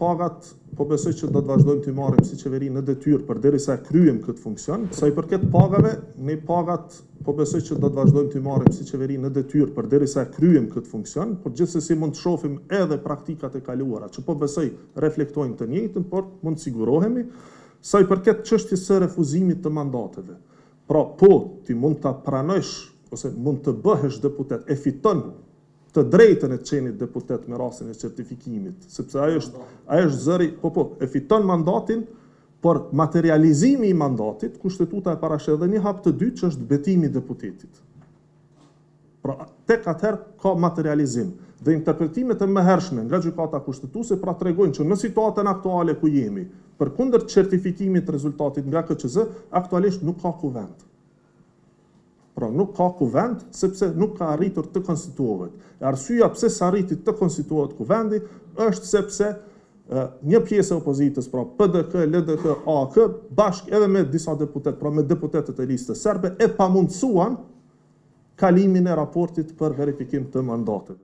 pagat, po besoj që do të vazhdojmë të marrim si qeveri në detyrë përderisa kryejm këtë funksion. Sa i përket pagave, ne pagat po besoj që do të vazhdojmë të marrim si qeveri në detyrë përderisa kryejm këtë funksion, por gjithsesi mund të shohim edhe praktikat e kaluara, që po besoj reflektojnë të njëjtën, por mund të sigurohemi. Sa i përket çështjes së refuzimit të mandateve. Pra, po ti mund ta pranosh ose mund të bëhesh deputet, e fiton të drejtën e të qenit deputet me rastin e certifikimit, sepse ajo është zëri, e fiton mandatin, por materializimi i mandatit, kushtetuta e parashë edhe një hap të dytë që është betimi i deputetit. Pra, tek atëherë ka materializim. Dhe interpretimet e mëhershme nga gjykata kushtetuese pra tregojnë që në situatën aktuale ku jemi, përkundër certifikimit rezultatit nga KQZ, aktualisht nuk ka kuvend. Pra nuk ka kuvend, sepse nuk ka arritur të konstituohet. E arsyeja pse s'arriti të konstituohet kuvendi, është sepse një pjesë e opozitës, pra PDK, LDK, AK, bashkë edhe me disa deputet, pra me deputetet e listës serbe, e pamundsuan kalimin e raportit për verifikim të mandateve.